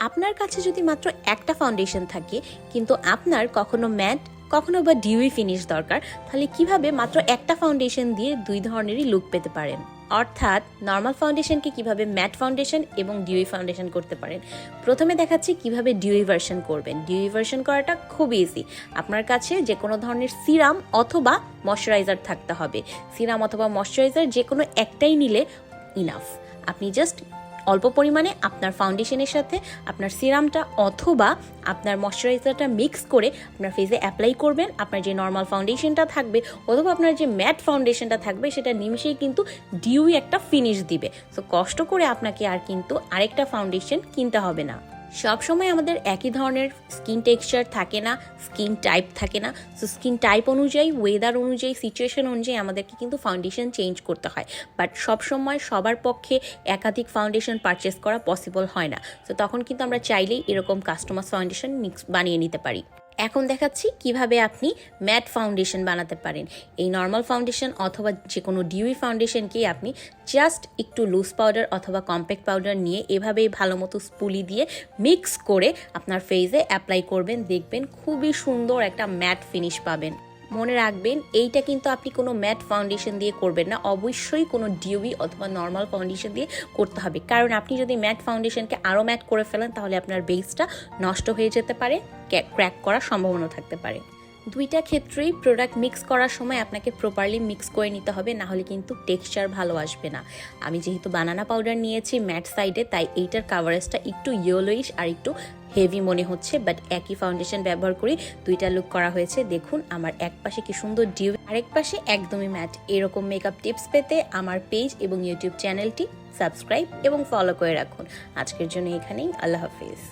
আপনার কাছে যদি মাত্র একটা ফাউন্ডেশন থাকে কিন্তু আপনার কখনো ম্যাট কখনো বা ডিউই ফিনিশ দরকার, তাহলে কিভাবে মাত্র একটা ফাউন্ডেশন দিয়ে দুই ধরনেরই লুক পেতে পারেন। অর্থাৎ নর্মাল ফাউন্ডেশনকে কিভাবে ম্যাট ফাউন্ডেশন এবং ডিউই ফাউন্ডেশন করতে পারেন। প্রথমে দেখাচ্ছি কিভাবে ডিউই ভার্সন করবেন। ডিউই ভার্সন করাটা খুব ইজি। আপনার কাছে যে কোনো ধরনের সিরাম অথবা ময়শ্চারাইজার থাকতে হবে। সিরাম অথবা ময়শ্চারাইজার যে কোনো একটাই নিলে ইনাফ। আপনি জাস্ট অল্প পরিমাণে আপনার ফাউন্ডেশনের সাথে আপনার সিরামটা অথবা আপনার ময়শ্চারাইজারটা মিক্স করে আপনার ফেসে অ্যাপ্লাই করবেন। আপনার যে নর্মাল ফাউন্ডেশনটা থাকবে অথবা আপনার যে ম্যাট ফাউন্ডেশনটা থাকবে সেটা নিমেষেই কিন্তু ডিউই একটা ফিনিশ দিবে। সো কষ্ট করে আপনাকে আর কিন্তু আরেকটা ফাউন্ডেশন কিনতে হবে না। সবসময় আমাদের একই ধরনের স্কিন টেক্সচার থাকে না, স্কিন টাইপ থাকে না। সো স্কিন টাইপ অনুযায়ী, ওয়েদার অনুযায়ী, সিচুয়েশন অনুযায়ী আমাদেরকে কিন্তু ফাউন্ডেশন চেঞ্জ করতে হয়। বাট সবসময় সবার পক্ষে একাধিক ফাউন্ডেশন পারচেস করা পসিবল হয় না। তো তখন কিন্তু আমরা চাইলেই এরকম কাস্টমাইজ ফাউন্ডেশন মিক্স বানিয়ে নিতে পারি। এখন দেখাচ্ছি কিভাবে আপনি ম্যাট ফাউন্ডেশন বানাতে পারেন। এই নর্মাল ফাউন্ডেশন অথবা যে কোনো ডিউই ফাউন্ডেশনকেই আপনি জাস্ট একটু লুজ পাউডার অথবা কম্প্যাক্ট পাউডার নিয়ে এভাবেই ভালো মতো স্পুলি দিয়ে মিক্স করে আপনার ফেসে অ্যাপ্লাই করবেন। দেখবেন খুবই সুন্দর একটা ম্যাট ফিনিশ পাবেন। মনে রাখবেন এইটা কিন্তু আপনি কোনো ম্যাট ফাউন্ডেশন দিয়ে করবেন না, অবশ্যই কোনো ডিউই অথবা নর্মাল ফাউন্ডেশন দিয়ে করতে হবে। কারণ আপনি যদি ম্যাট ফাউন্ডেশনকে আরও ম্যাট করে ফেলেন তাহলে আপনার বেসটা নষ্ট হয়ে যেতে পারে, ক্র্যাক করার সম্ভাবনা থাকতে পারে। দুইটা ক্ষেত্রেই প্রোডাক্ট মিক্স করার সময় আপনাকে প্রপারলি মিক্স করে নিতে হবে, না হলে কিন্তু টেক্সচার ভালো আসবে না। আমি যেহেতু বানানা পাউডার নিয়েছি ম্যাট সাইডে, তাই এইটার কাভারেজটা একটু ইয়েলোইশ আর একটু হেভি মনে হচ্ছে, বাট একই ফাউন্ডেশন ব্যবহার করে দুইটা লুক করা হয়েছে। দেখুন আমার এক পাশে কি সুন্দর ডিউ, আরেক পাশে একদমই ম্যাট। এরকম মেকআপ টিপস পেতে আমার পেজ এবং ইউটিউব চ্যানেলটি সাবস্ক্রাইব এবং ফলো করে রাখুন। আজকের জন্য এখানেই, আল্লাহ হাফিজ।